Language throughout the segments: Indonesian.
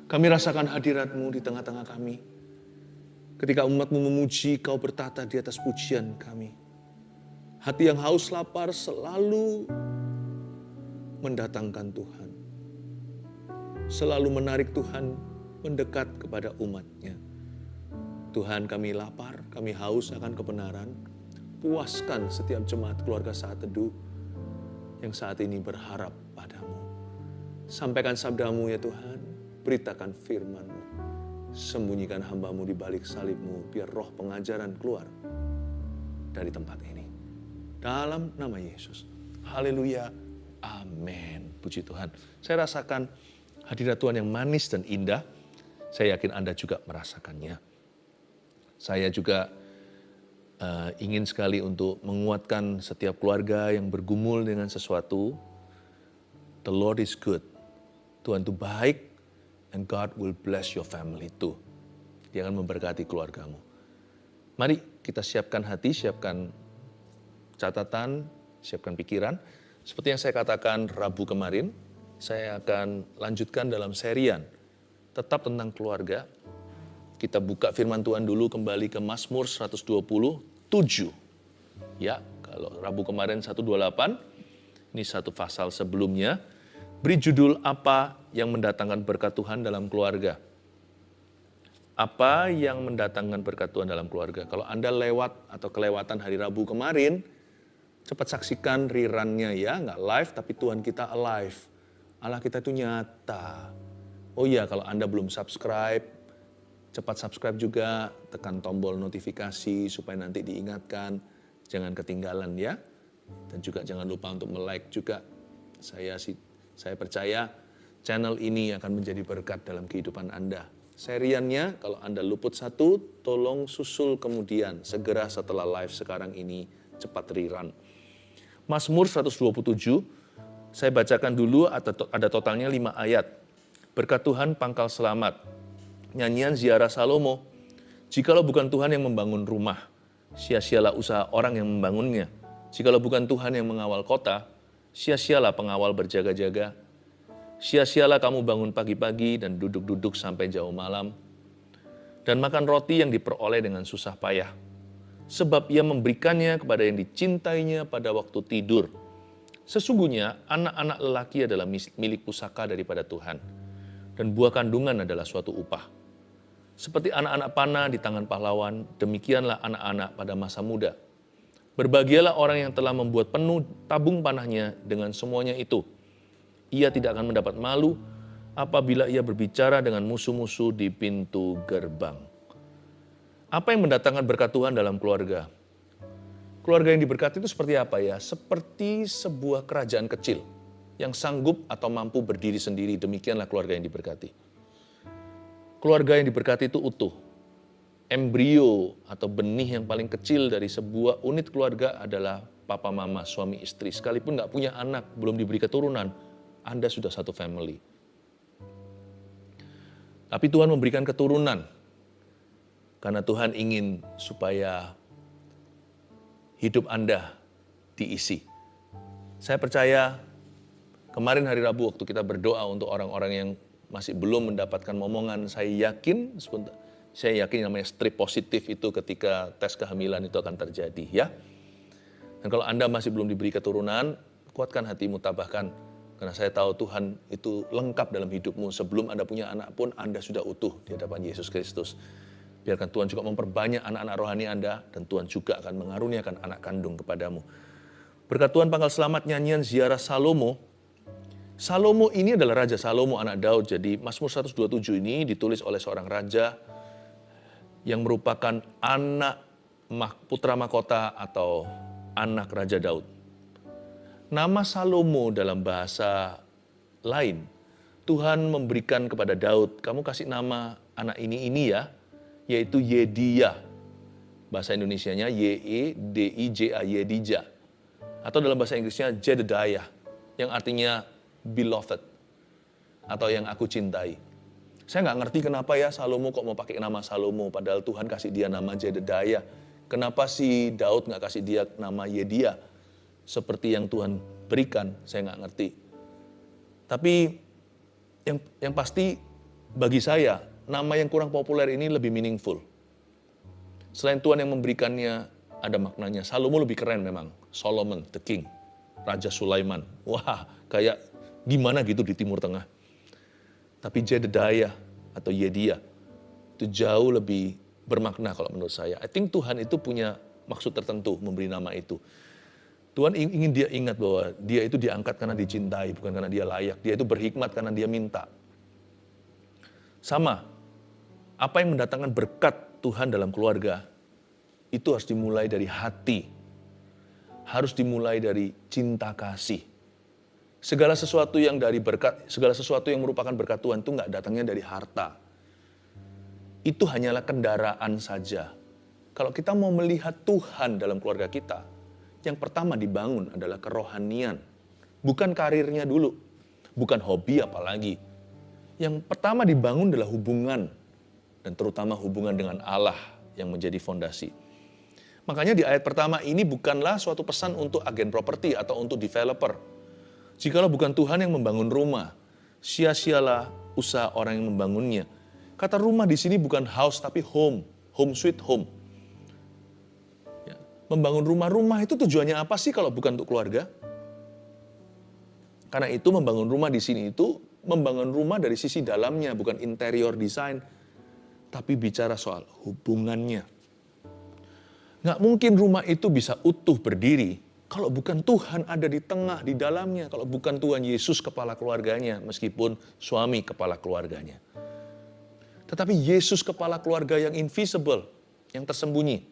Kami rasakan hadirat-Mu di tengah-tengah kami. Ketika umat-Mu memuji, Kau bertata di atas pujian kami. Hati yang haus lapar selalu mendatangkan Tuhan. Selalu menarik Tuhan mendekat kepada umat-Nya. Tuhan, kami lapar, kami haus akan kebenaran. Puaskan setiap jemaat keluarga Saat Teduh yang saat ini berharap padamu. Sampaikan sabda-Mu ya Tuhan, beritakan firman-Mu. Sembunyikan hamba-Mu di balik salib-Mu, biar roh pengajaran keluar dari tempat ini. Dalam nama Yesus. Haleluya. Amin. Puji Tuhan. Saya rasakan hadirat Tuhan yang manis dan indah. Saya yakin Anda juga merasakannya. Saya juga ingin sekali untuk menguatkan setiap keluarga yang bergumul dengan sesuatu. The Lord is good. Tuhan itu baik, and God will bless your family too. Dia akan memberkati keluargamu. Mari kita siapkan hati, siapkan catatan, siapkan pikiran. Seperti yang saya katakan Rabu kemarin, saya akan lanjutkan dalam serian tetap tentang keluarga. Kita buka firman Tuhan dulu kembali ke Mazmur 127. Ya, kalau Rabu kemarin 128, ini satu pasal sebelumnya. Beri judul apa yang mendatangkan berkat Tuhan dalam keluarga. Apa yang mendatangkan berkat Tuhan dalam keluarga. Kalau Anda lewat atau kelewatan hari Rabu kemarin, cepat saksikan rerunnya ya, nggak live tapi Tuhan kita alive. Allah kita itu nyata. Oh iya, kalau Anda belum subscribe, cepat subscribe juga, tekan tombol notifikasi supaya nanti diingatkan, jangan ketinggalan ya. Dan juga jangan lupa untuk like juga. Saya percaya channel ini akan menjadi berkat dalam kehidupan Anda. Seriannya, kalau Anda luput satu, tolong susul kemudian, segera setelah live sekarang ini, cepat rerun. Mazmur 127, saya bacakan dulu, ada totalnya 5 ayat. Berkat Tuhan pangkal selamat. Nyanyian ziarah Salomo. Jikalau bukan Tuhan yang membangun rumah, sia-sialah usaha orang yang membangunnya. Jikalau bukan Tuhan yang mengawal kota, sia-sialah pengawal berjaga-jaga. Sia-sialah kamu bangun pagi-pagi dan duduk-duduk sampai jauh malam. Dan makan roti yang diperoleh dengan susah payah. Sebab ia memberikannya kepada yang dicintainya pada waktu tidur. Sesungguhnya anak-anak lelaki adalah milik pusaka daripada Tuhan. Dan buah kandungan adalah suatu upah. Seperti anak-anak panah di tangan pahlawan, demikianlah anak-anak pada masa muda. Berbahagialah orang yang telah membuat penuh tabung panahnya dengan semuanya itu. Ia tidak akan mendapat malu apabila ia berbicara dengan musuh-musuh di pintu gerbang. Apa yang mendatangkan berkat Tuhan dalam keluarga? Keluarga yang diberkati itu seperti apa ya? Seperti sebuah kerajaan kecil yang sanggup atau mampu berdiri sendiri. Demikianlah keluarga yang diberkati. Keluarga yang diberkati itu utuh. Embrio atau benih yang paling kecil dari sebuah unit keluarga adalah papa mama, suami istri. Sekalipun nggak punya anak, belum diberi keturunan, Anda sudah satu family. Tapi Tuhan memberikan keturunan. Karena Tuhan ingin supaya hidup Anda diisi. Saya percaya kemarin hari Rabu waktu kita berdoa untuk orang-orang yang masih belum mendapatkan momongan, saya yakin namanya strip positif itu ketika tes kehamilan itu akan terjadi ya. Dan kalau Anda masih belum diberi keturunan, kuatkan hatimu, tabahkan. Karena saya tahu Tuhan itu lengkap dalam hidupmu. Sebelum Anda punya anak pun Anda sudah utuh di hadapan Yesus Kristus. Biarkan Tuhan juga memperbanyak anak-anak rohani Anda dan Tuhan juga akan mengaruniakan anak kandung kepadamu. Berkat Tuhan pangkal selamat nyanyian ziarah Salomo. Salomo ini adalah Raja Salomo anak Daud. Jadi Mazmur 127 ini ditulis oleh seorang raja yang merupakan anak putra mahkota atau anak Raja Daud. Nama Salomo dalam bahasa lain, Tuhan memberikan kepada Daud, kamu kasih nama anak ini ya, yaitu Yediah. Bahasa Indonesianya Yedija, Yedija. Atau dalam bahasa Inggrisnya Jedediah, yang artinya beloved, atau yang aku cintai. Saya nggak ngerti kenapa ya Salomo kok mau pakai nama Salomo, padahal Tuhan kasih dia nama Jedediah. Kenapa si Daud nggak kasih dia nama Yediah? Seperti yang Tuhan berikan, saya nggak ngerti. Tapi yang pasti bagi saya, nama yang kurang populer ini lebih meaningful. Selain Tuhan yang memberikannya, ada maknanya. Salomo lebih keren memang. Solomon, the king. Raja Sulaiman. Wah, kayak gimana gitu di Timur Tengah. Tapi Jedediah atau Yedia, itu jauh lebih bermakna kalau menurut saya. I think Tuhan itu punya maksud tertentu memberi nama itu. Tuhan ingin dia ingat bahwa dia itu diangkat karena dicintai, bukan karena dia layak. Dia itu berhikmat karena dia minta. Sama, apa yang mendatangkan berkat Tuhan dalam keluarga, itu harus dimulai dari hati. Harus dimulai dari cinta kasih. Segala sesuatu yang dari berkat, segala sesuatu yang merupakan berkat Tuhan itu nggak datangnya dari harta. Itu hanyalah kendaraan saja. Kalau kita mau melihat Tuhan dalam keluarga kita, yang pertama dibangun adalah kerohanian. Bukan karirnya dulu, bukan hobi apalagi. Yang pertama dibangun adalah hubungan, dan terutama hubungan dengan Allah yang menjadi fondasi. Makanya di ayat pertama ini bukanlah suatu pesan untuk agen properti atau untuk developer. Jikalau bukan Tuhan yang membangun rumah, sia-sialah usaha orang yang membangunnya. Kata rumah di sini bukan house tapi home sweet home. Ya, membangun rumah itu tujuannya apa sih kalau bukan untuk keluarga? Karena itu membangun rumah di sini itu membangun rumah dari sisi dalamnya, bukan interior design, tapi bicara soal hubungannya. Nggak mungkin rumah itu bisa utuh berdiri kalau bukan Tuhan ada di tengah, di dalamnya. Kalau bukan Tuhan Yesus kepala keluarganya, meskipun suami kepala keluarganya. Tetapi Yesus kepala keluarga yang invisible, yang tersembunyi.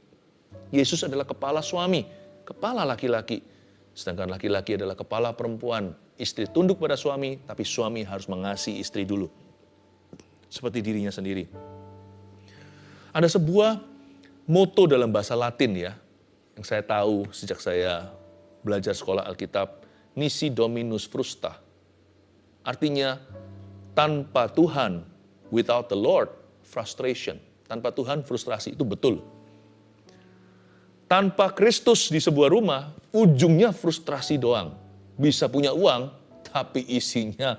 Yesus adalah kepala suami, kepala laki-laki. Sedangkan laki-laki adalah kepala perempuan. Istri tunduk pada suami, tapi suami harus mengasihi istri dulu. Seperti dirinya sendiri. Ada sebuah moto dalam bahasa Latin ya, yang saya tahu sejak saya belajar sekolah Alkitab, nisi dominus frusta. Artinya, tanpa Tuhan, without the Lord, frustration. Tanpa Tuhan, frustrasi, itu betul. Tanpa Kristus di sebuah rumah, ujungnya frustrasi doang. Bisa punya uang, tapi isinya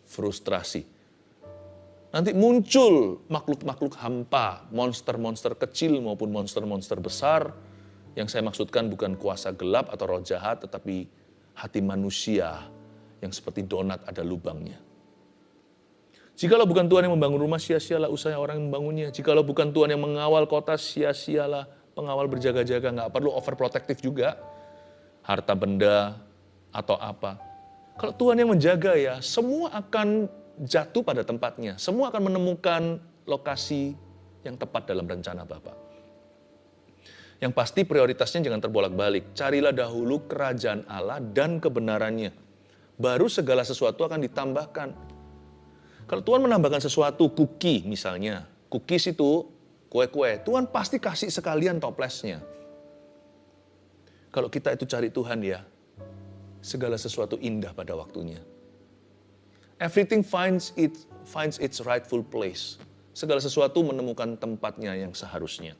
frustrasi. Nanti muncul makhluk-makhluk hampa, monster-monster kecil maupun monster-monster besar. Yang saya maksudkan bukan kuasa gelap atau roh jahat, tetapi hati manusia yang seperti donat ada lubangnya. Jikalau bukan Tuhan yang membangun rumah, sia-sialah usaha orang yang membangunnya. Jikalau bukan Tuhan yang mengawal kota, sia-sialah pengawal berjaga-jaga. Nggak perlu overprotective juga. Harta benda atau apa. Kalau Tuhan yang menjaga ya, semua akan jatuh pada tempatnya. Semua akan menemukan lokasi yang tepat dalam rencana Bapa. Yang pasti prioritasnya jangan terbolak-balik. Carilah dahulu kerajaan Allah dan kebenarannya. Baru segala sesuatu akan ditambahkan. Kalau Tuhan menambahkan sesuatu, cookie misalnya. Cookies itu kue-kue. Tuhan pasti kasih sekalian toplesnya. Kalau kita itu cari Tuhan ya, segala sesuatu indah pada waktunya. Everything finds its rightful place. Segala sesuatu menemukan tempatnya yang seharusnya.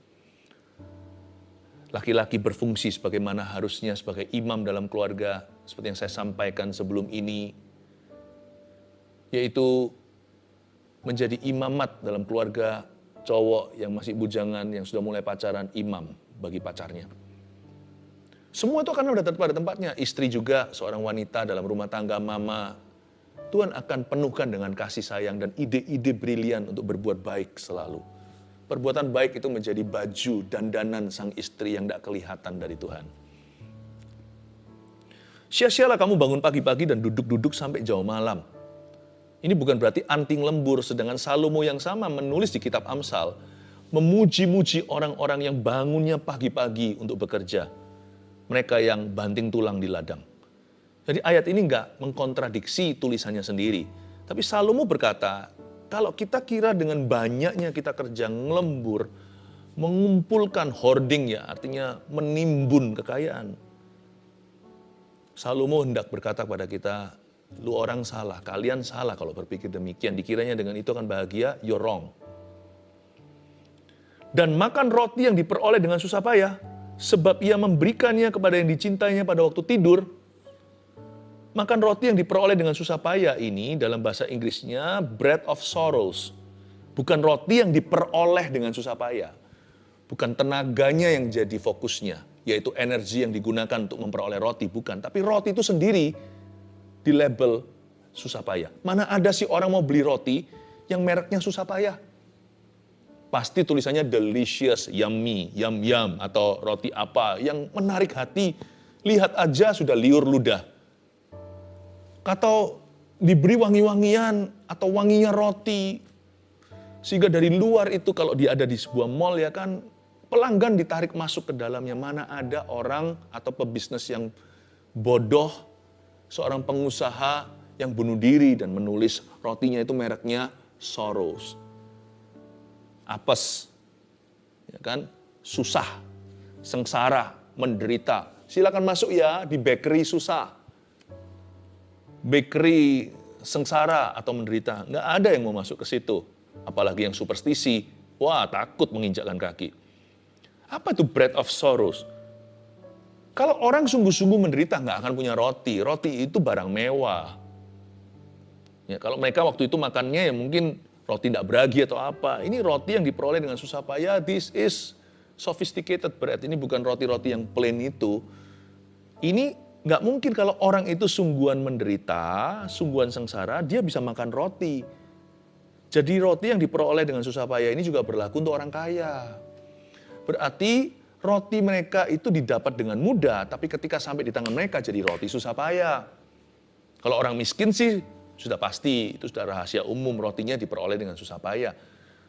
Laki-laki berfungsi sebagaimana harusnya sebagai imam dalam keluarga, seperti yang saya sampaikan sebelum ini, yaitu menjadi imamat dalam keluarga cowok yang masih bujangan, yang sudah mulai pacaran, imam bagi pacarnya. Semua itu akan datang pada tempatnya. Istri juga, seorang wanita dalam rumah tangga, mama. Tuhan akan penuhkan dengan kasih sayang dan ide-ide brilian untuk berbuat baik selalu. Perbuatan baik itu menjadi baju dandanan sang istri yang tidak kelihatan dari Tuhan. Sia-sialah kamu bangun pagi-pagi dan duduk-duduk sampai jauh malam. Ini bukan berarti anting lembur, sedangkan Salomo yang sama menulis di kitab Amsal, memuji-muji orang-orang yang bangunnya pagi-pagi untuk bekerja. Mereka yang banting tulang di ladang. Jadi ayat ini enggak mengkontradiksi tulisannya sendiri. Tapi Salomo berkata, kalau kita kira dengan banyaknya kita kerja ngelembur, mengumpulkan hoarding ya, artinya menimbun kekayaan. Salomo hendak berkata kepada kita, lu orang salah, kalian salah kalau berpikir demikian. Dikiranya dengan itu akan bahagia, you're wrong. Dan makan roti yang diperoleh dengan susah payah, sebab ia memberikannya kepada yang dicintainya pada waktu tidur. Makan roti yang diperoleh dengan susah payah ini dalam bahasa Inggrisnya bread of sorrows. Bukan roti yang diperoleh dengan susah payah. Bukan tenaganya yang jadi fokusnya, yaitu energi yang digunakan untuk memperoleh roti, bukan. Tapi roti itu sendiri di label susah payah. Mana ada sih orang mau beli roti yang mereknya susah payah? Pasti tulisannya delicious, yummy, yum-yum, atau roti apa yang menarik hati. Lihat aja sudah liur ludah. Atau diberi wangi-wangian atau wanginya roti. Sehingga dari luar itu kalau dia ada di sebuah mall ya kan, pelanggan ditarik masuk ke dalamnya. Mana ada orang atau pebisnis yang bodoh, seorang pengusaha yang bunuh diri dan menulis rotinya itu mereknya sorrows. Apes, ya kan, susah, sengsara, menderita. Silakan masuk ya di bakery susah. Bakery sengsara atau menderita, nggak ada yang mau masuk ke situ. Apalagi yang superstisi, wah takut menginjakkan kaki. Apa itu bread of sorrows? Kalau orang sungguh-sungguh menderita nggak akan punya roti. Roti itu barang mewah. Ya, kalau mereka waktu itu makannya ya mungkin roti tidak beragi atau apa. Ini roti yang diperoleh dengan susah payah. This is sophisticated bread. Ini bukan roti-roti yang plain itu. Ini nggak mungkin kalau orang itu sungguhan menderita, sungguhan sengsara, dia bisa makan roti. Jadi roti yang diperoleh dengan susah payah ini juga berlaku untuk orang kaya. Berarti roti mereka itu didapat dengan mudah, tapi ketika sampai di tangan mereka jadi roti susah payah. Kalau orang miskin sih sudah pasti, itu sudah rahasia umum, rotinya diperoleh dengan susah payah.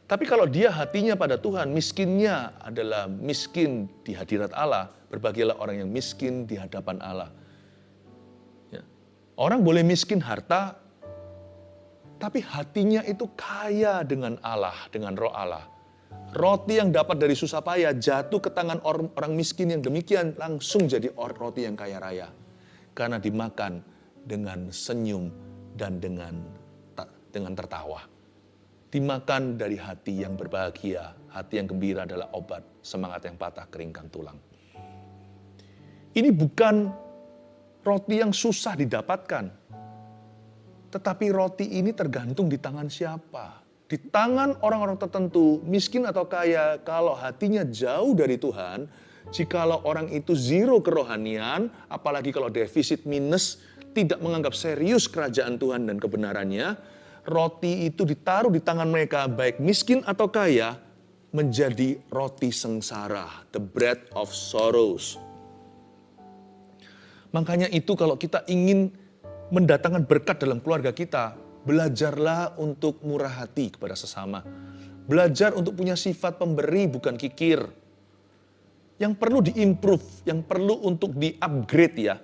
Tapi kalau dia hatinya pada Tuhan, miskinnya adalah miskin di hadirat Allah, berbahagialah orang yang miskin di hadapan Allah. Ya. Orang boleh miskin harta, tapi hatinya itu kaya dengan Allah, dengan roh Allah. Roti yang dapat dari susah payah jatuh ke tangan orang miskin yang demikian langsung jadi roti yang kaya raya. Karena dimakan dengan senyum dan dengan tertawa. Dimakan dari hati yang berbahagia, hati yang gembira adalah obat, semangat yang patah keringkan tulang. Ini bukan roti yang susah didapatkan, tetapi roti ini tergantung di tangan siapa. Di tangan orang-orang tertentu, miskin atau kaya, kalau hatinya jauh dari Tuhan, jikalau orang itu zero kerohanian, apalagi kalau defisit minus, tidak menganggap serius kerajaan Tuhan dan kebenarannya, roti itu ditaruh di tangan mereka, baik miskin atau kaya, menjadi roti sengsara, the bread of sorrows. Makanya itu kalau kita ingin mendatangkan berkat dalam keluarga kita, belajarlah untuk murah hati kepada sesama. Belajar untuk punya sifat pemberi bukan kikir. Yang perlu diimprove, yang perlu untuk di-upgrade ya,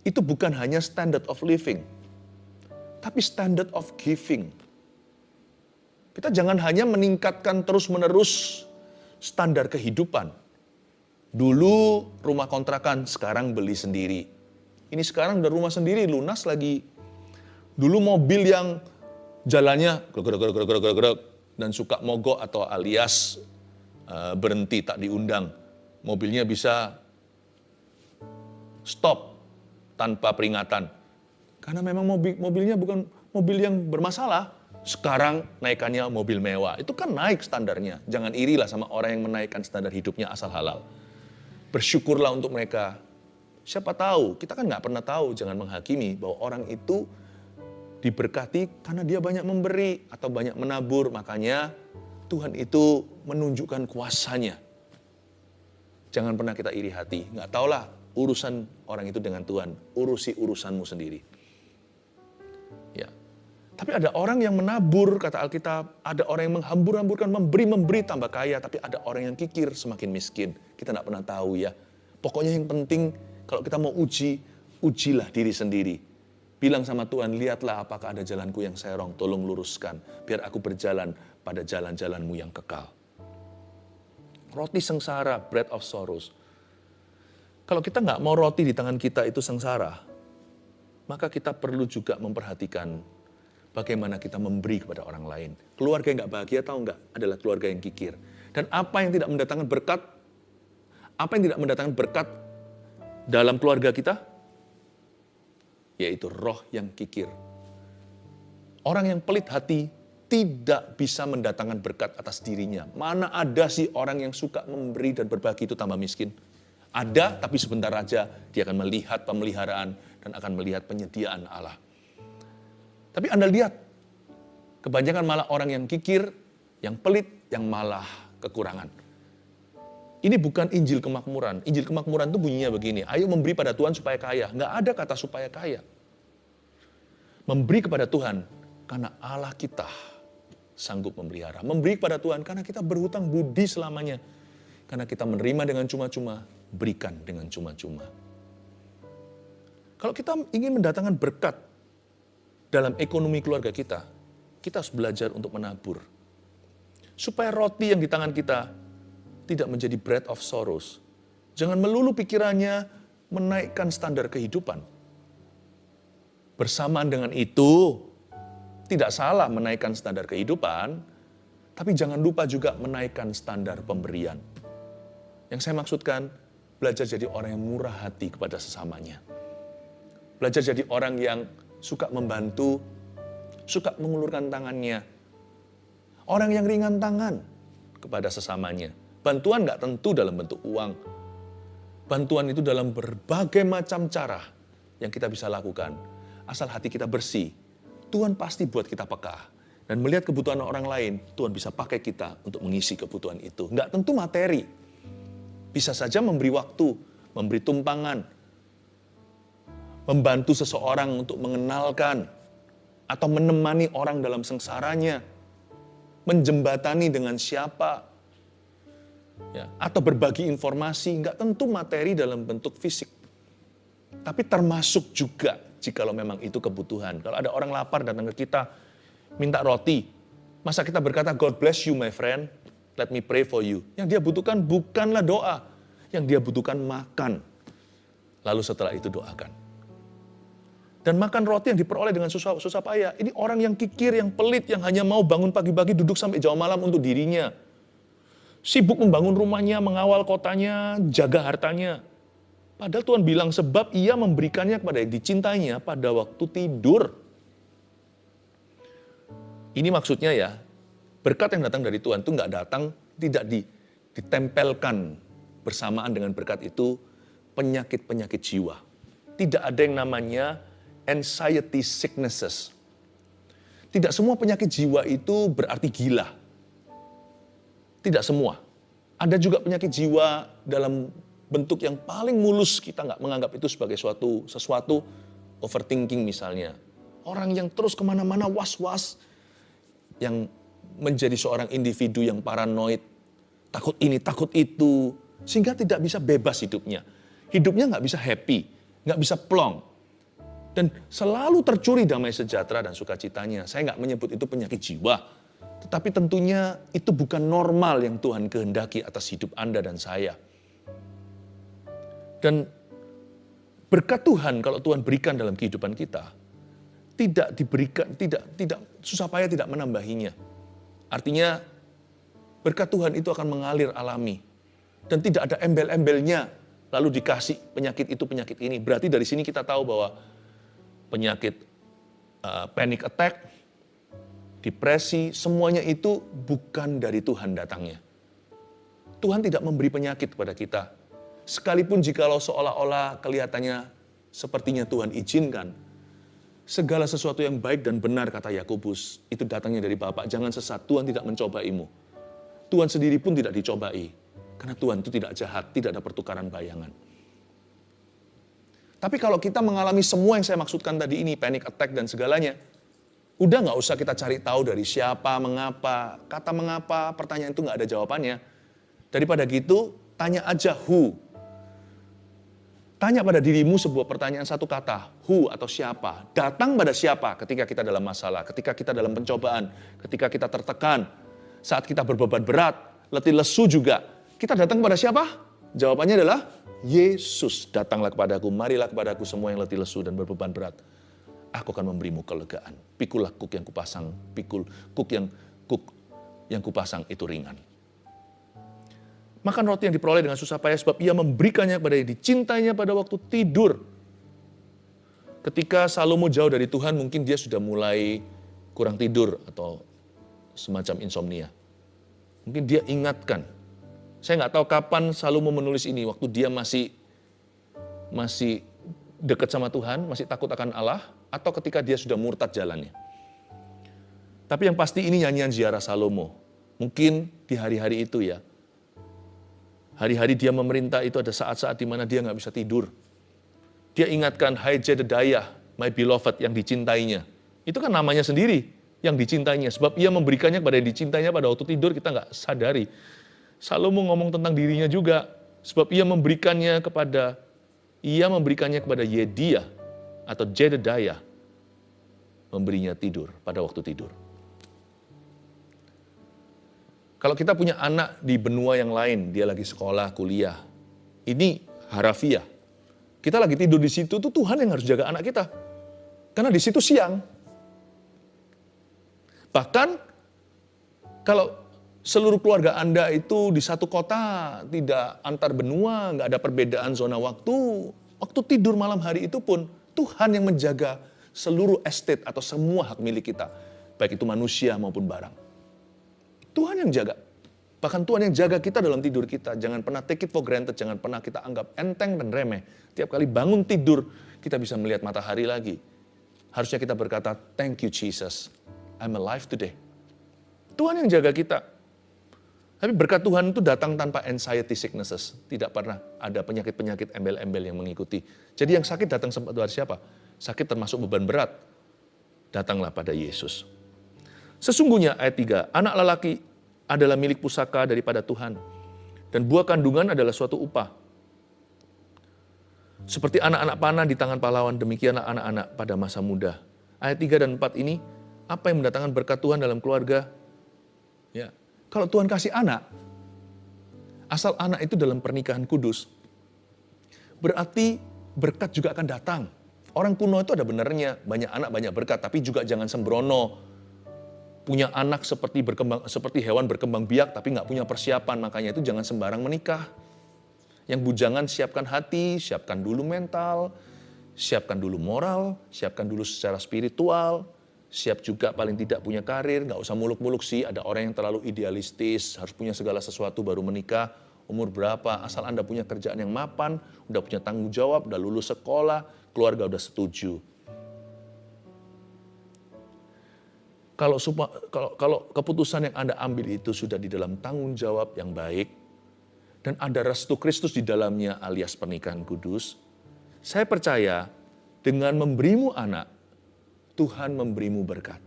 itu bukan hanya standard of living, tapi standard of giving. Kita jangan hanya meningkatkan terus-menerus standar kehidupan. Dulu rumah kontrakan, sekarang beli sendiri. Ini sekarang udah rumah sendiri, lunas lagi. Dulu mobil yang jalannya grek dan suka mogok atau alias berhenti tak diundang. Mobilnya bisa stop tanpa peringatan. Karena memang mobilnya bukan mobil yang bermasalah. Sekarang naikannya mobil mewah. Itu kan naik standarnya. Jangan irilah sama orang yang menaikkan standar hidupnya asal halal. Bersyukurlah untuk mereka. Siapa tahu, kita kan nggak pernah tahu, jangan menghakimi bahwa orang itu diberkati karena dia banyak memberi atau banyak menabur. Makanya Tuhan itu menunjukkan kuasanya. Jangan pernah kita iri hati. Nggak tahulah urusan orang itu dengan Tuhan. Urusi urusanmu sendiri. Ya. Tapi ada orang yang menabur, kata Alkitab. Ada orang yang menghambur-hamburkan, memberi tambah kaya. Tapi ada orang yang kikir, semakin miskin. Kita nggak pernah tahu ya. Pokoknya yang penting, kalau kita mau uji, ujilah diri sendiri. Bilang sama Tuhan, lihatlah apakah ada jalanku yang serong, tolong luruskan. Biar aku berjalan pada jalan-jalanmu yang kekal. Roti sengsara, bread of sorrows. Kalau kita nggak mau roti di tangan kita itu sengsara, maka kita perlu juga memperhatikan bagaimana kita memberi kepada orang lain. Keluarga yang nggak bahagia, tahu nggak, adalah keluarga yang kikir. Dan apa yang tidak mendatangkan berkat, apa yang tidak mendatangkan berkat dalam keluarga kita? yaitu roh yang kikir. Orang yang pelit hati tidak bisa mendatangkan berkat atas dirinya. Mana ada sih orang yang suka memberi dan berbagi itu tambah miskin? Ada, tapi sebentar aja dia akan melihat pemeliharaan dan akan melihat penyediaan Allah. Tapi Anda lihat, kebanyakan malah orang yang kikir, yang pelit, yang malah kekurangan. Ini bukan Injil kemakmuran. Injil kemakmuran itu bunyinya begini, ayo memberi pada Tuhan supaya kaya. Nggak ada kata supaya kaya. Memberi kepada Tuhan karena Allah kita sanggup memelihara. Memberi kepada Tuhan karena kita berhutang budi selamanya. Karena kita menerima dengan cuma-cuma, berikan dengan cuma-cuma. Kalau kita ingin mendatangkan berkat dalam ekonomi keluarga kita harus belajar untuk menabur. Supaya roti yang di tangan kita tidak menjadi bread of sorrows. Jangan melulu pikirannya menaikkan standar kehidupan. Bersamaan dengan itu, tidak salah menaikkan standar kehidupan, tapi jangan lupa juga menaikkan standar pemberian. Yang saya maksudkan, belajar jadi orang yang murah hati kepada sesamanya. Belajar jadi orang yang suka membantu, suka mengulurkan tangannya. Orang yang ringan tangan kepada sesamanya. Bantuan nggak tentu dalam bentuk uang. Bantuan itu dalam berbagai macam cara yang kita bisa lakukan. Asal hati kita bersih, Tuhan pasti buat kita peka. Dan melihat kebutuhan orang lain, Tuhan bisa pakai kita untuk mengisi kebutuhan itu. Nggak tentu materi. Bisa saja memberi waktu, memberi tumpangan, membantu seseorang untuk mengenalkan, atau menemani orang dalam sengsaranya, menjembatani dengan siapa, ya, atau berbagi informasi, nggak tentu materi dalam bentuk fisik. Tapi termasuk juga jikalau memang itu kebutuhan. Kalau ada orang lapar datang ke kita, minta roti, masa kita berkata, God bless you my friend, let me pray for you. Yang dia butuhkan bukanlah doa, yang dia butuhkan makan. Lalu setelah itu doakan. Dan makan roti yang diperoleh dengan susah payah. Ini orang yang kikir, yang pelit, yang hanya mau bangun pagi-pagi duduk sampai jauh malam untuk dirinya. Sibuk membangun rumahnya, mengawal kotanya, jaga hartanya. Padahal Tuhan bilang sebab ia memberikannya kepada yang dicintainya pada waktu tidur. Ini maksudnya ya, berkat yang datang dari Tuhan itu nggak datang, tidak ditempelkan bersamaan dengan berkat itu penyakit-penyakit jiwa. Tidak ada yang namanya anxiety sicknesses. Tidak semua penyakit jiwa itu berarti gila. Tidak semua. Ada juga penyakit jiwa dalam bentuk yang paling mulus, kita nggak menganggap itu sebagai sesuatu overthinking misalnya. Orang yang terus kemana-mana was-was, yang menjadi seorang individu yang paranoid, takut ini, takut itu, sehingga tidak bisa bebas hidupnya. Hidupnya nggak bisa happy, nggak bisa plong. Dan selalu tercuri damai sejahtera dan sukacitanya. Saya nggak menyebut itu penyakit jiwa. Tetapi tentunya itu bukan normal yang Tuhan kehendaki atas hidup Anda dan saya. Dan berkat Tuhan kalau Tuhan berikan dalam kehidupan kita, tidak diberikan, tidak susah payah tidak menambahinya. Artinya berkat Tuhan itu akan mengalir alami. Dan tidak ada embel-embelnya lalu dikasih penyakit itu, penyakit ini. Berarti dari sini kita tahu bahwa penyakit panic attack, depresi, semuanya itu bukan dari Tuhan datangnya. Tuhan tidak memberi penyakit kepada kita. Sekalipun jikalau seolah-olah kelihatannya sepertinya Tuhan izinkan, segala sesuatu yang baik dan benar, kata Yakobus, itu datangnya dari Bapa. Jangan sesat, Tuhan tidak mencobaimu. Tuhan sendiri pun tidak dicobai. Karena Tuhan itu tidak jahat, tidak ada pertukaran bayangan. Tapi kalau kita mengalami semua yang saya maksudkan tadi ini, panic attack dan segalanya, udah nggak usah kita cari tahu dari siapa, mengapa. Kata mengapa, pertanyaan itu nggak ada jawabannya. Daripada gitu, tanya aja who. Tanya pada dirimu sebuah pertanyaan satu kata, who atau siapa. Datang pada siapa ketika kita dalam masalah, ketika kita dalam pencobaan, ketika kita tertekan, saat kita berbeban berat, letih lesu juga. Kita datang pada siapa? Jawabannya adalah Yesus. Datanglah kepadaku, marilah kepadaku semua yang letih lesu dan berbeban berat. Aku akan memberimu kelegaan. Pikulah kuk yang kupasang, kuk yang kupasang itu ringan. Makan roti yang diperoleh dengan susah payah sebab ia memberikannya kepada yang dicintainya pada waktu tidur. Ketika Salomo jauh dari Tuhan, mungkin dia sudah mulai kurang tidur atau semacam insomnia. Mungkin dia ingatkan. Saya nggak tahu kapan Salomo menulis ini, waktu dia masih dekat sama Tuhan, masih takut akan Allah, atau ketika dia sudah murtad jalannya. Tapi yang pasti ini nyanyian ziarah Salomo. Mungkin di hari-hari itu ya. Hari-hari dia memerintah itu ada saat-saat di mana dia nggak bisa tidur. Dia ingatkan, hai Jedediah, my beloved, yang dicintainya. Itu kan namanya sendiri, yang dicintainya. Sebab ia memberikannya kepada yang dicintainya pada waktu tidur, kita nggak sadari. Salomo ngomong tentang dirinya juga. Sebab ia memberikannya kepada Yediah atau Jedediah, memberinya tidur pada waktu tidur. Kalau kita punya anak di benua yang lain, dia lagi sekolah, kuliah, ini harafiah. Kita lagi tidur di situ, tuh Tuhan yang harus jaga anak kita. Karena di situ siang. Bahkan kalau seluruh keluarga Anda itu di satu kota, tidak antar benua, nggak ada perbedaan zona waktu. Waktu tidur malam hari itu pun Tuhan yang menjaga seluruh estate atau semua hak milik kita. Baik itu manusia maupun barang. Tuhan yang jaga. Bahkan Tuhan yang jaga kita dalam tidur kita. Jangan pernah take it for granted, jangan pernah kita anggap enteng dan remeh. Tiap kali bangun tidur, kita bisa melihat matahari lagi. Harusnya kita berkata, thank you Jesus, I'm alive today. Tuhan yang jaga kita. Tapi berkat Tuhan itu datang tanpa anxiety sicknesses. Tidak pernah ada penyakit-penyakit embel-embel yang mengikuti. Jadi yang sakit datang dari siapa? Sakit termasuk beban berat. Datanglah pada Yesus. Sesungguhnya ayat 3, anak lelaki adalah milik pusaka daripada Tuhan. Dan buah kandungan adalah suatu upah. Seperti anak-anak panah di tangan pahlawan, demikianlah anak-anak pada masa muda. Ayat 3 dan 4 ini, apa yang mendatangkan berkat Tuhan dalam keluarga? Ya, kalau Tuhan kasih anak, asal anak itu dalam pernikahan kudus, berarti berkat juga akan datang. Orang kuno itu ada benernya, banyak anak banyak berkat, tapi juga jangan sembrono. Punya anak seperti hewan berkembang biak, tapi nggak punya persiapan, makanya itu jangan sembarang menikah. Yang bujangan siapkan hati, siapkan dulu mental, siapkan dulu moral, siapkan dulu secara spiritual, siap juga paling tidak punya karir, nggak usah muluk-muluk sih, ada orang yang terlalu idealistis, harus punya segala sesuatu baru menikah, umur berapa, asal Anda punya kerjaan yang mapan, udah punya tanggung jawab, udah lulus sekolah, keluarga udah setuju. Kalau keputusan yang Anda ambil itu sudah di dalam tanggung jawab yang baik, dan ada restu Kristus di dalamnya alias pernikahan kudus, saya percaya dengan memberimu anak, Tuhan memberimu berkat.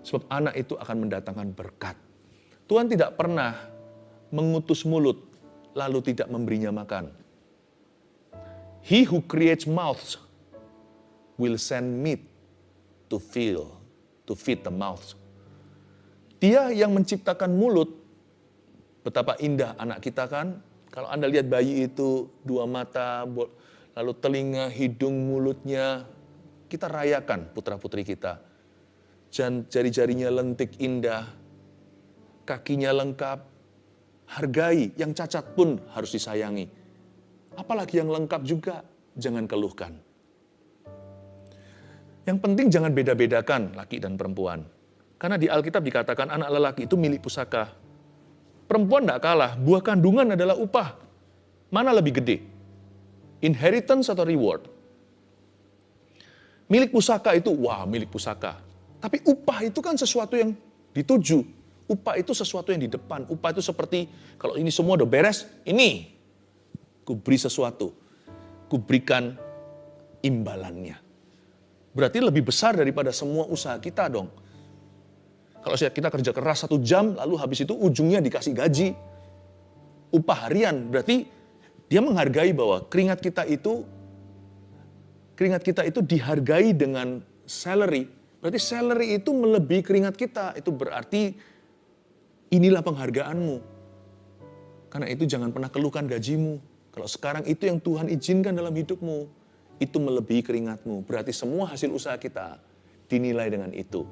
Sebab anak itu akan mendatangkan berkat. Tuhan tidak pernah mengutus mulut lalu tidak memberinya makan. He who creates mouths will send meat to feed the mouth. Dia yang menciptakan mulut, betapa indah anak kita kan. Kalau Anda lihat bayi itu, 2 mata, lalu telinga, hidung, mulutnya, kita rayakan putra-putri kita. Jari-jarinya lentik indah, kakinya lengkap, hargai, yang cacat pun harus disayangi. Apalagi yang lengkap juga, jangan keluhkan. Yang penting jangan beda-bedakan laki dan perempuan. Karena di Alkitab dikatakan anak lelaki itu milik pusaka. Perempuan tidak kalah, buah kandungan adalah upah. Mana lebih gede? Inheritance atau reward? Milik pusaka itu, wah milik pusaka. Tapi upah itu kan sesuatu yang dituju. Upah itu sesuatu yang di depan. Upah itu seperti, kalau ini semua udah beres, ini. Ku beri sesuatu. Ku berikan imbalannya. Berarti lebih besar daripada semua usaha kita dong. Kalau kita kerja keras 1 jam, lalu habis itu ujungnya dikasih gaji. Upah harian, berarti dia menghargai bahwa keringat kita itu dihargai dengan salary. Berarti salary itu melebihi keringat kita. Itu berarti inilah penghargaanmu. Karena itu jangan pernah keluhkan gajimu. Kalau sekarang itu yang Tuhan izinkan dalam hidupmu, itu melebihi keringatmu. Berarti semua hasil usaha kita dinilai dengan itu.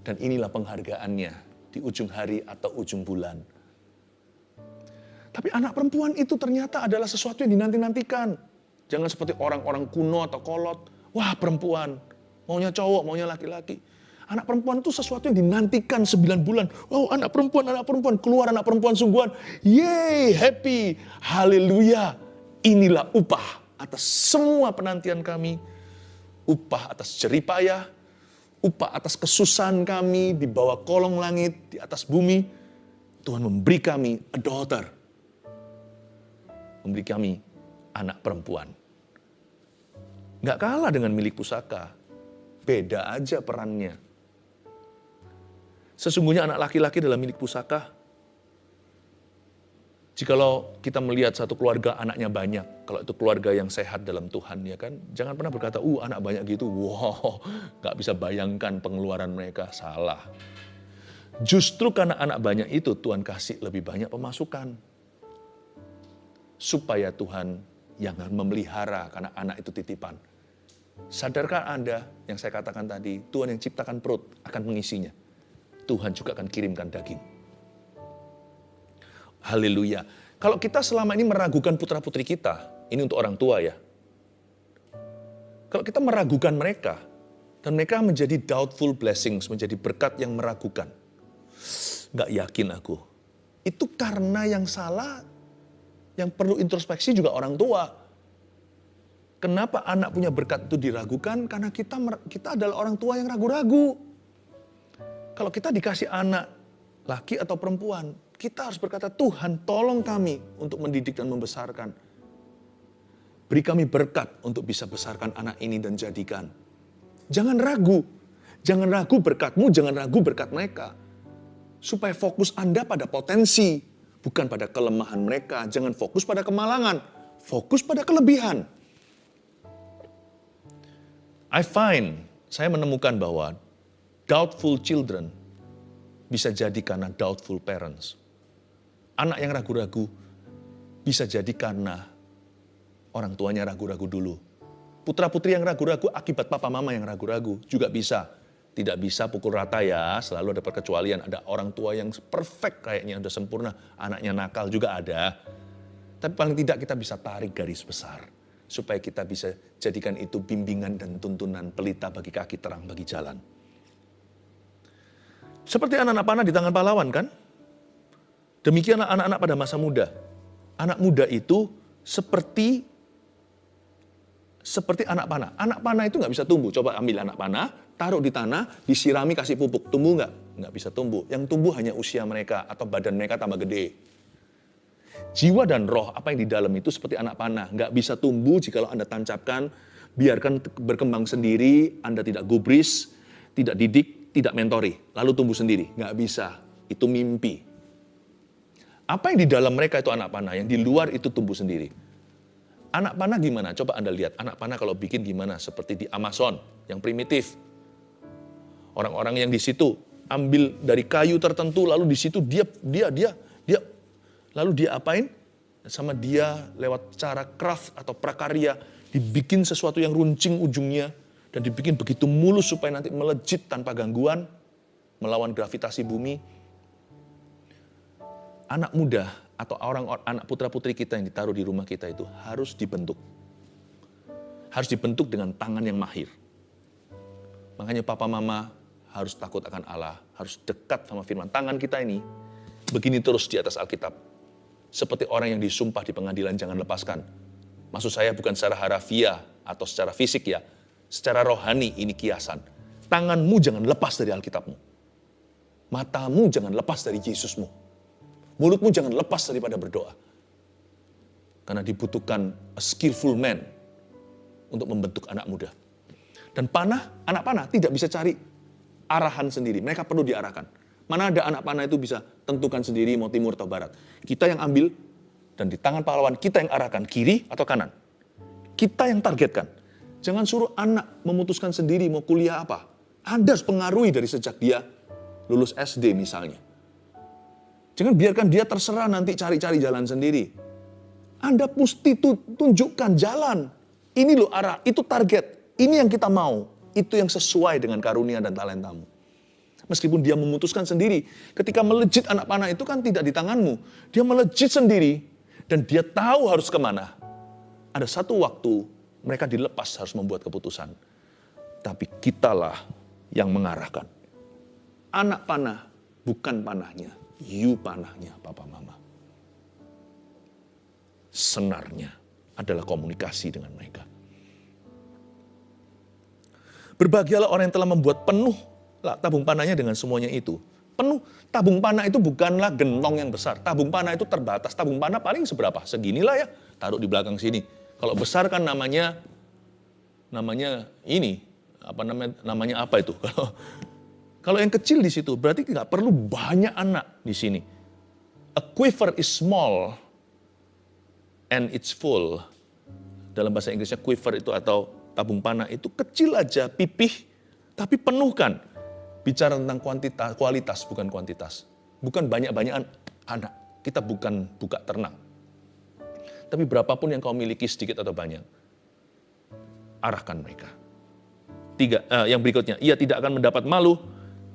Dan inilah penghargaannya di ujung hari atau ujung bulan. Tapi anak perempuan itu ternyata adalah sesuatu yang dinanti-nantikan. Jangan seperti orang-orang kuno atau kolot. Wah, perempuan, maunya cowok, maunya laki-laki. Anak perempuan itu sesuatu yang dinantikan 9 bulan. Wow, anak perempuan, keluar anak perempuan sungguhan. Yeay, happy, haleluya. Inilah upah atas semua penantian kami. Upah atas jerih payah, upah atas kesusahan kami di bawah kolong langit, di atas bumi. Tuhan memberi kami a daughter. Memberi kami anak perempuan. Nggak kalah dengan milik pusaka. Beda aja perannya. Sesungguhnya anak laki-laki dalam milik pusaka, jikalau kita melihat satu keluarga anaknya banyak, kalau itu keluarga yang sehat dalam Tuhan, ya kan, jangan pernah berkata, anak banyak gitu, wow, nggak bisa bayangkan pengeluaran mereka, salah. Justru karena anak banyak itu, Tuhan kasih lebih banyak pemasukan. Supaya Tuhan yang memelihara, karena anak itu titipan. Sadarkah Anda yang saya katakan tadi, Tuhan yang ciptakan perut akan mengisinya. Tuhan juga akan kirimkan daging. Haleluya. Kalau kita selama ini meragukan putra-putri kita, ini untuk orang tua ya. Kalau kita meragukan mereka, dan mereka menjadi doubtful blessings, menjadi berkat yang meragukan. Nggak yakin aku. Itu karena yang salah, yang perlu introspeksi juga orang tua. Kenapa anak punya berkat itu diragukan? Karena kita adalah orang tua yang ragu-ragu. Kalau kita dikasih anak, laki atau perempuan, kita harus berkata, Tuhan tolong kami untuk mendidik dan membesarkan. Beri kami berkat untuk bisa besarkan anak ini dan jadikan. Jangan ragu. Jangan ragu berkatmu, jangan ragu berkat mereka. Supaya fokus Anda pada potensi, bukan pada kelemahan mereka. Jangan fokus pada kemalangan, fokus pada kelebihan. Saya menemukan bahwa doubtful children bisa jadi karena doubtful parents. Anak yang ragu-ragu bisa jadi karena orang tuanya ragu-ragu dulu. Putra-putri yang ragu-ragu akibat papa mama yang ragu-ragu juga bisa. Tidak bisa pukul rata ya, selalu ada perkecualian. Ada orang tua yang perfect kayaknya, udah sempurna. Anaknya nakal juga ada. Tapi paling tidak kita bisa tarik garis besar. Supaya kita bisa jadikan itu bimbingan dan tuntunan pelita bagi kaki, terang bagi jalan. Seperti anak-anak panah di tangan pahlawan kan? Demikianlah anak-anak pada masa muda. Anak muda itu seperti anak panah. Anak panah itu nggak bisa tumbuh. Coba ambil anak panah, taruh di tanah, disirami, kasih pupuk. Tumbuh nggak? Nggak bisa tumbuh. Yang tumbuh hanya usia mereka atau badan mereka tambah gede. Jiwa dan roh, apa yang di dalam itu seperti anak panah. Nggak bisa tumbuh jikalau Anda tancapkan, biarkan berkembang sendiri, Anda tidak gubris, tidak didik, tidak mentori, lalu tumbuh sendiri. Nggak bisa, itu mimpi. Apa yang di dalam mereka itu anak panah, yang di luar itu tumbuh sendiri. Anak panah gimana? Coba Anda lihat, anak panah kalau bikin gimana? Seperti di Amazon, yang primitif. Orang-orang yang di situ ambil dari kayu tertentu, lalu di situ dia lalu dia apain? Sama dia lewat cara craft atau prakarya, dibikin sesuatu yang runcing ujungnya, dan dibikin begitu mulus supaya nanti melejit tanpa gangguan, melawan gravitasi bumi. Anak muda atau anak putra-putri kita yang ditaruh di rumah kita itu harus dibentuk. Harus dibentuk dengan tangan yang mahir. Makanya papa mama harus takut akan Allah, harus dekat sama firman. Tangan kita ini begini terus di atas Alkitab. Seperti orang yang disumpah di pengadilan, jangan lepaskan. Maksud saya bukan secara harafiah atau secara fisik ya. Secara rohani ini kiasan. Tanganmu jangan lepas dari Alkitabmu. Matamu jangan lepas dari Yesusmu. Mulutmu jangan lepas daripada berdoa. Karena dibutuhkan a skillful man untuk membentuk anak muda. Dan anak panah tidak bisa cari arahan sendiri. Mereka perlu diarahkan. Mana ada anak panah itu bisa tentukan sendiri mau timur atau barat. Kita yang ambil dan di tangan pahlawan kita yang arahkan kiri atau kanan. Kita yang targetkan. Jangan suruh anak memutuskan sendiri mau kuliah apa. Anda harus pengaruhi dari sejak dia lulus SD misalnya. Jangan biarkan dia terserah nanti cari-cari jalan sendiri. Anda mesti tunjukkan jalan. Ini loh arah, itu target. Ini yang kita mau. Itu yang sesuai dengan karunia dan talentamu. Meskipun dia memutuskan sendiri, ketika melejit anak panah itu kan tidak di tanganmu. Dia melejit sendiri, dan dia tahu harus kemana. Ada satu waktu, mereka dilepas harus membuat keputusan. Tapi kitalah yang mengarahkan. Anak panah bukan panahnya, you panahnya papa mama. Senarnya adalah komunikasi dengan mereka. Berbahagialah orang yang telah membuat penuh tabung panahnya dengan semuanya itu. Penuh, tabung panah itu bukanlah gentong yang besar. Tabung panah itu terbatas. Tabung panah paling seberapa? Seginilah ya, taruh di belakang sini. Kalau besar kan namanya ini, namanya apa itu? Kalau yang kecil di situ, berarti nggak perlu banyak anak di sini. A quiver is small and it's full. Dalam bahasa Inggrisnya quiver itu atau tabung panah itu kecil aja, pipih, tapi penuhkan. Bicara tentang kualitas bukan kuantitas. Bukan banyak-banyakan anak. Kita bukan buka ternak. Tapi berapapun yang kau miliki sedikit atau banyak, arahkan mereka. Yang berikutnya, ia tidak akan mendapat malu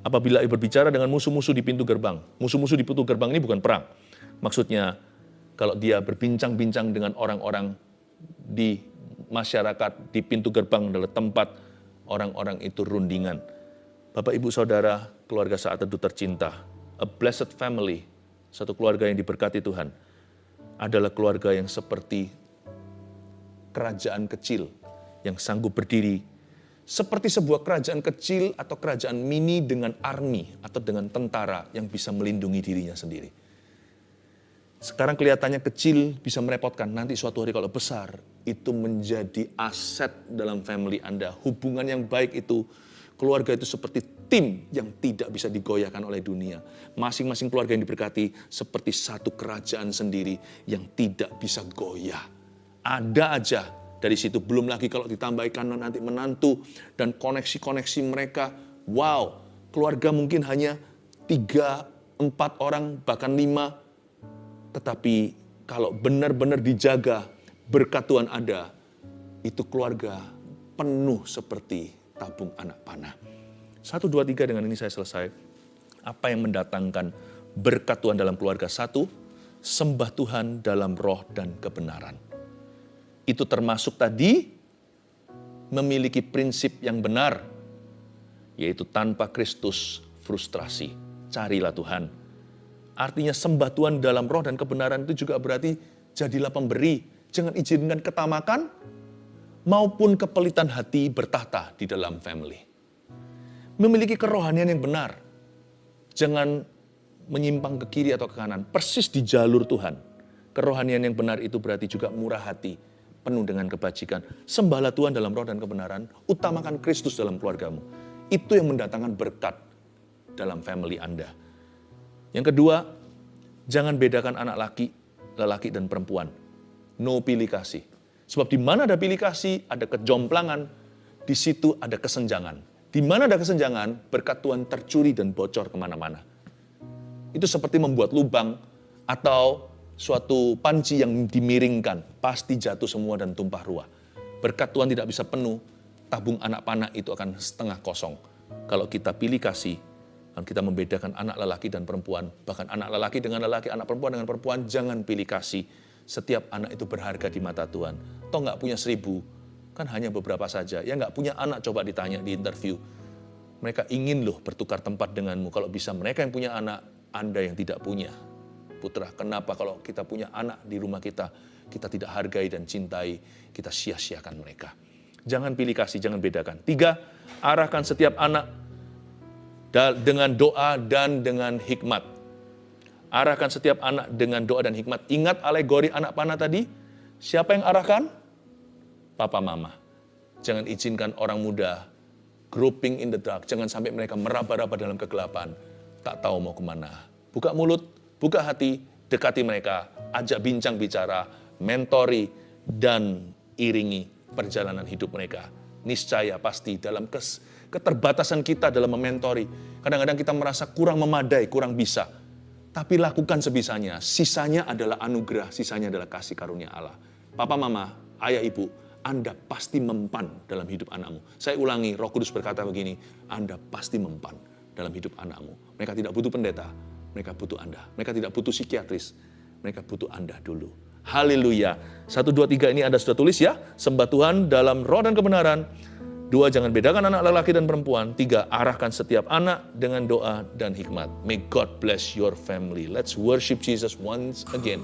apabila ia berbicara dengan musuh-musuh di pintu gerbang. Musuh-musuh di pintu gerbang ini bukan perang. Maksudnya, kalau dia berbincang-bincang dengan orang-orang di masyarakat, di pintu gerbang adalah tempat orang-orang itu rundingan. Bapak, Ibu, Saudara, keluarga Saat Teduh tercinta, a blessed family, satu keluarga yang diberkati Tuhan, adalah keluarga yang seperti kerajaan kecil yang sanggup berdiri seperti sebuah kerajaan kecil atau kerajaan mini dengan army atau dengan tentara yang bisa melindungi dirinya sendiri. Sekarang kelihatannya kecil, bisa merepotkan. Nanti suatu hari kalau besar, itu menjadi aset dalam family Anda. Hubungan yang baik itu, keluarga itu seperti tim yang tidak bisa digoyahkan oleh dunia. Masing-masing keluarga yang diberkati seperti satu kerajaan sendiri yang tidak bisa goyah. Ada aja dari situ, belum lagi kalau ditambahkan nanti menantu dan koneksi-koneksi mereka. Wow, keluarga mungkin hanya 3, 4 orang, bahkan 5. Tetapi kalau benar-benar dijaga, berkat Tuhan ada, itu keluarga penuh seperti tabung anak panah. 1, 2, 3 dengan ini saya selesai. Apa yang mendatangkan berkat Tuhan dalam keluarga? 1, sembah Tuhan dalam roh dan kebenaran. Itu termasuk tadi memiliki prinsip yang benar, yaitu tanpa Kristus frustrasi. Carilah Tuhan. Artinya sembah Tuhan dalam roh dan kebenaran itu juga berarti jadilah pemberi. Jangan izinkan ketamakan maupun kepelitan hati bertahta di dalam family. Memiliki kerohanian yang benar. Jangan menyimpang ke kiri atau ke kanan. Persis di jalur Tuhan. Kerohanian yang benar itu berarti juga murah hati. Penuh dengan kebajikan. Sembahlah Tuhan dalam roh dan kebenaran. Utamakan Kristus dalam keluargamu. Itu yang mendatangkan berkat dalam family Anda. Yang kedua, jangan bedakan anak lelaki dan perempuan. No pilih kasih. Sebab di mana ada pilih kasih, ada kejomplangan, di situ ada kesenjangan. Di mana ada kesenjangan, berkat Tuhan tercuri dan bocor kemana-mana. Itu seperti membuat lubang atau suatu panci yang dimiringkan, pasti jatuh semua dan tumpah ruah. Berkat Tuhan tidak bisa penuh, tabung anak panah itu akan setengah kosong. Kalau kita pilih kasih, dan kita membedakan anak lelaki dan perempuan, bahkan anak lelaki dengan lelaki, anak perempuan dengan perempuan, jangan pilih kasih. Setiap anak itu berharga di mata Tuhan. Toh nggak punya 1000, kan hanya beberapa saja. Yang nggak punya anak coba ditanya di interview. Mereka ingin loh bertukar tempat denganmu. Kalau bisa mereka yang punya anak, Anda yang tidak punya. Putra, kenapa kalau kita punya anak di rumah kita tidak hargai dan cintai, kita sia-siakan mereka. Jangan pilih kasih, jangan bedakan. 3, arahkan setiap anak dengan doa dan dengan hikmat. Arahkan setiap anak dengan doa dan hikmat. Ingat alegori anak panah tadi? Siapa yang arahkan? Papa mama. Jangan izinkan orang muda groping in the dark. Jangan sampai mereka meraba-raba dalam kegelapan. Tak tahu mau kemana. Buka mulut, buka hati, dekati mereka. Ajak bincang bicara, mentori, dan iringi perjalanan hidup mereka. Niscaya pasti dalam keterbatasan kita dalam mementori. Kadang-kadang kita merasa kurang memadai, kurang bisa. Tapi lakukan sebisanya. Sisanya adalah anugerah, sisanya adalah kasih karunia Allah. Papa, mama, ayah, ibu, Anda pasti mempan dalam hidup anakmu. Saya ulangi, Roh Kudus berkata begini, Anda pasti mempan dalam hidup anakmu. Mereka tidak butuh pendeta, mereka butuh Anda. Mereka tidak butuh psikiatris, mereka butuh Anda dulu. Haleluya. 1, 2, 3 ini Anda sudah tulis ya. Sembah Tuhan dalam roh dan kebenaran. 2, jangan bedakan anak lelaki dan perempuan. 3, arahkan setiap anak dengan doa dan hikmat. May God bless your family. Let's worship Jesus once again.